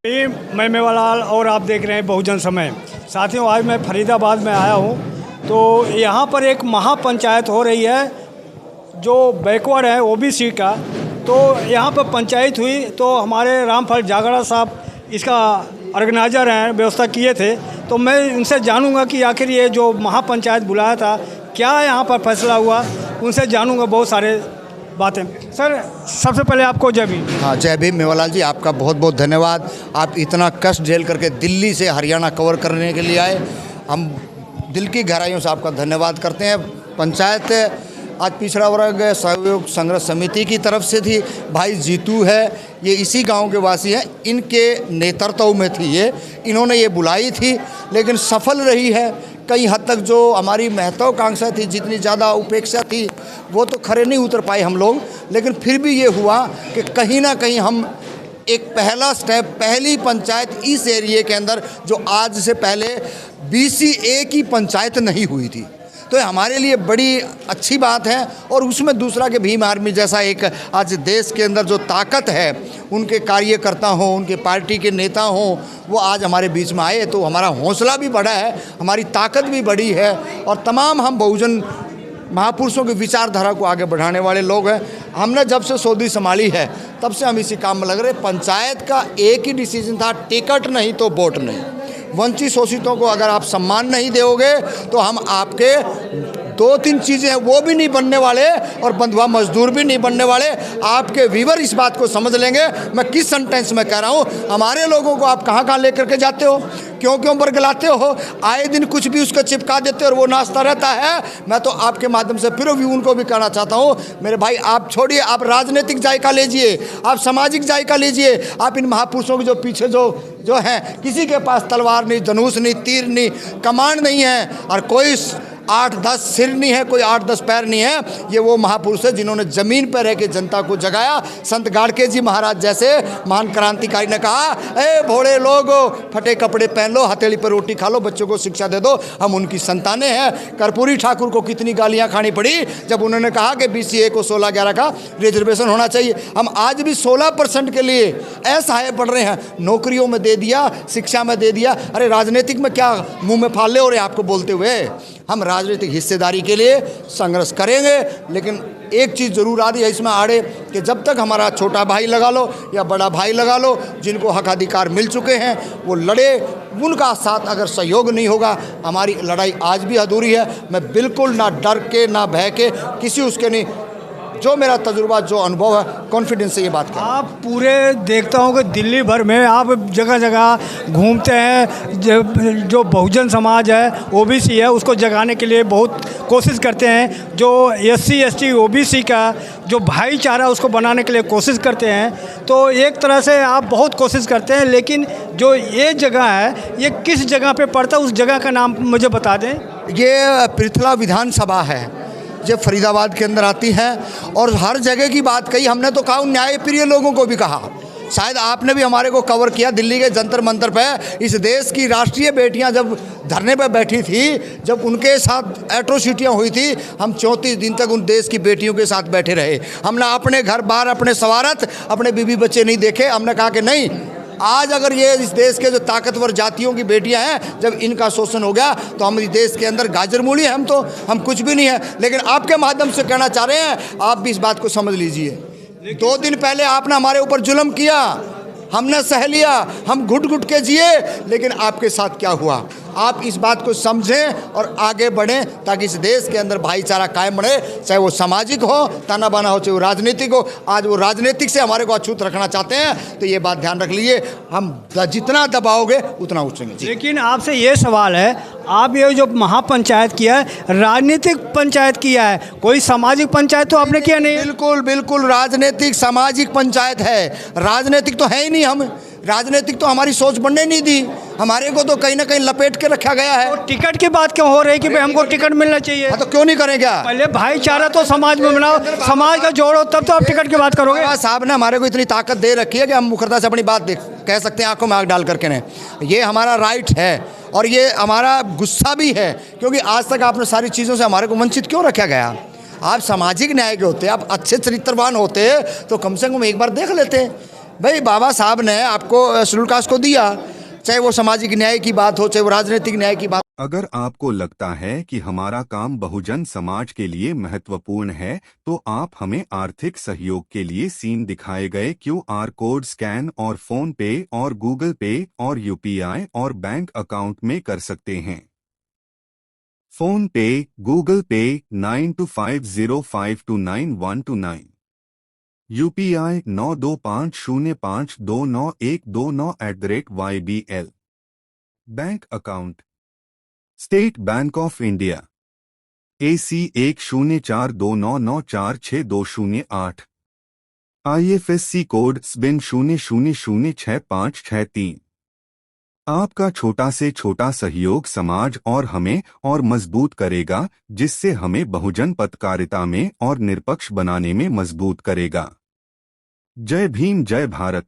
मैं मेवालाल और आप देख रहे हैं बहुजन समय। साथियों, आज मैं फरीदाबाद में आया हूँ तो यहाँ पर एक महापंचायत हो रही है जो बैकवर्ड है ओबीसी का। तो यहाँ पर पंचायत हुई तो हमारे रामफल जागड़ा साहब इसका ऑर्गेनाइजर हैं, व्यवस्था किए थे। तो मैं उनसे जानूंगा कि आखिर ये जो महापंचायत बुलाया था क्या यहाँ पर फैसला हुआ, उनसे जानूंगा बहुत सारे बातें। सर, सबसे पहले आपको जय भीम। हाँ, जय भीम मेवालाल जी, आपका बहुत बहुत धन्यवाद। आप इतना कष्ट झेल करके दिल्ली से हरियाणा कवर करने के लिए आए, हम दिल की गहराइयों से आपका धन्यवाद करते हैं। पंचायत आज पिछड़ा वर्ग सहयोग संघर्ष समिति की तरफ से थी। भाई जीतू है, ये इसी गांव के वासी हैं, इनके नेतृत्व में थी इन्होंने ये बुलाई थी, लेकिन सफल रही है। कई हद तक जो हमारी महत्वाकांक्षा थी, जितनी ज़्यादा उपेक्षा थी, वो तो खरे नहीं उतर पाए हम लोग, लेकिन फिर भी ये हुआ कि कहीं ना कहीं हम एक पहला स्टेप, पहली पंचायत इस एरिए के अंदर जो आज से पहले BCA की पंचायत नहीं हुई थी, तो हमारे लिए बड़ी अच्छी बात है। और उसमें दूसरा कि भीम आर्मी जैसा एक आज देश के अंदर जो ताकत है, उनके कार्यकर्ता हों, उनके पार्टी के नेता हों, वो आज हमारे बीच में आए, तो हमारा हौसला भी बढ़ा है, हमारी ताकत भी बढ़ी है। और तमाम हम बहुजन महापुरुषों की विचारधारा को आगे बढ़ाने वाले लोग हैं। हमने जब से सौदी संभाली है तब से हम इसी काम में लग रहे। पंचायत का एक ही डिसीजन था, टिकट नहीं तो वोट नहीं। वंचित शोषितों को अगर आप सम्मान नहीं दोगे तो हम आपके 2-3 चीज़ें हैं वो भी नहीं बनने वाले, और बंधुआ मजदूर भी नहीं बनने वाले। आपके व्यूअर इस बात को समझ लेंगे मैं किस सेंटेंस में कह रहा हूँ। हमारे लोगों को आप कहाँ कहाँ लेकर के जाते हो, क्यों बरगलाते हो, आए दिन कुछ भी उसको चिपका देते हो और वो नाचता रहता है। मैं तो आपके माध्यम से फिर भी उनको भी कहना चाहता हूँ, मेरे भाई आप छोड़िए, आप राजनीतिक जायका लीजिए, आप सामाजिक जायका लीजिए। आप इन महापुरुषों के जो पीछे जो हैं, किसी के पास तलवार नहीं, धनुष नहीं, तीर नहीं, कमान नहीं है, और कोई 8-10 सिर नहीं है, कोई 8-10 पैर नहीं है। ये वो महापुरुष है जिन्होंने ज़मीन पर रह के जनता को जगाया। संत गाड़के जी महाराज जैसे महान क्रांतिकारी ने कहा, ए भोले लोगो, फटे कपड़े पहन लो, हथेली पर रोटी खा लो, बच्चों को शिक्षा दे दो, हम उनकी संतानें हैं। कर्पूरी ठाकुर को कितनी गालियाँ खानी पड़ी जब उन्होंने कहा कि BCA को 16-11 का रिजर्वेशन होना चाहिए। हम आज भी 16% के लिए असहाय पड़ रहे हैं। नौकरियों में दे दिया, शिक्षा में दे दिया। अरे राजनीतिक में क्या मुँह में फाले हो रहे हैं आपको बोलते हुए। हम राजनीतिक हिस्सेदारी के लिए संघर्ष करेंगे, लेकिन एक चीज़ ज़रूर आ रही है इसमें आड़े कि जब तक हमारा छोटा भाई लगा लो या बड़ा भाई लगा लो, जिनको हक अधिकार मिल चुके हैं वो लड़े, उनका साथ अगर सहयोग नहीं होगा, हमारी लड़ाई आज भी अधूरी है। मैं बिल्कुल ना डर के ना भय के किसी उसके नहीं, जो मेरा तजुर्बा, जो अनुभव है, कॉन्फिडेंस से ये बात कर। आप पूरे देखता हूँ कि दिल्ली भर में आप जगह जगह घूमते हैं, जो बहुजन समाज है, OBC है, उसको जगाने के लिए बहुत कोशिश करते हैं। जो SC ST OBC का जो भाईचारा उसको बनाने के लिए कोशिश करते हैं। तो एक तरह से आप बहुत कोशिश करते हैं, लेकिन जो ये जगह है ये किस जगह पे पड़ता है, उस जगह का नाम मुझे बता दें। ये पृथला विधानसभा है जो फरीदाबाद के अंदर आती है। और हर जगह की बात कही हमने, तो कहा न्याय प्रिय लोगों को भी कहा। शायद आपने भी हमारे को कवर किया दिल्ली के जंतर मंतर पे। इस देश की राष्ट्रीय बेटियां जब धरने पे बैठी थी, जब उनके साथ एट्रोसिटियां हुई थी, हम 34 दिन तक उन देश की बेटियों के साथ बैठे रहे। हमने अपने घर बार, अपने सवारत, अपने बीवी बच्चे नहीं देखे। हमने कहा कि नहीं, आज अगर ये इस देश के जो ताकतवर जातियों की बेटियां हैं, जब इनका शोषण हो गया तो हम इस देश के अंदर गाजर मूली हैं, हम कुछ भी नहीं है। लेकिन आपके माध्यम से कहना चाह रहे हैं, आप भी इस बात को समझ लीजिए। 2 दिन पहले आपने हमारे ऊपर जुल्म किया, हमने सह लिया, हम घुट घुट के जिए, लेकिन आपके साथ क्या हुआ, आप इस बात को समझें और आगे बढ़ें, ताकि इस देश के अंदर भाईचारा कायम बढ़े, चाहे वो सामाजिक हो, ताना बाना हो, चाहे वो राजनीतिक हो। आज वो राजनीतिक से हमारे को अछूत रखना चाहते हैं, तो ये बात ध्यान रख लीजिए, हम जितना दबाओगे उतना उछलेंगे। लेकिन आपसे ये सवाल है, आप ये जो महापंचायत किया है, राजनीतिक पंचायत किया है, कोई सामाजिक पंचायत तो आपने किया नहीं? बिल्कुल बिल्कुल राजनीतिक सामाजिक पंचायत है, राजनीतिक तो है ही नहीं। हम राजनीतिक तो हमारी सोच बनने नहीं दी, हमारे को तो कहीं ना कहीं लपेट के रखा गया है। तो टिकट की बात क्यों हो रही है कि भाई हमको टिकट मिलना चाहिए? हाँ, तो क्यों नहीं करें क्या? पहले भाईचारा तो समाज में बनाओ, समाज का जोड़ो, तब तो आप टिकट की बात करोगे। साहब ने हमारे को इतनी ताकत दे रखी है कि हम मुखरता से अपनी बात कह सकते हैं, आंखों में आंख डाल करके ने। ये हमारा राइट है और ये हमारा गुस्सा भी है, क्योंकि आज तक आपने सारी चीज़ों से हमारे को वंचित क्यों रखा गया। आप सामाजिक न्याय के होते, आप अच्छे चरित्रवान होते तो कम से कम एक बार देख लेते। भाई बाबा साहब ने आपको शेड्यूल कास्ट को दिया, चाहे वो सामाजिक न्याय की बात हो, चाहे वो राजनीतिक न्याय की बात। अगर आपको लगता है कि हमारा काम बहुजन समाज के लिए महत्वपूर्ण है, तो आप हमें आर्थिक सहयोग के लिए सीन दिखाए गए QR कोड स्कैन और फोन पे और गूगल पे और UPI और बैंक अकाउंट में कर सकते हैं। फोन पे, गूगल पे 9250529129, UPI 9250529129@YBL। Bank account state bank of India AC 104299462008, IFSC code SBIN 00066563। आपका छोटा से छोटा सहयोग समाज और हमें और मजबूत करेगा, जिससे हमें बहुजन पत्रकारिता में और निष्पक्ष बनाने में मजबूत करेगा। जय भीम, जय भारत।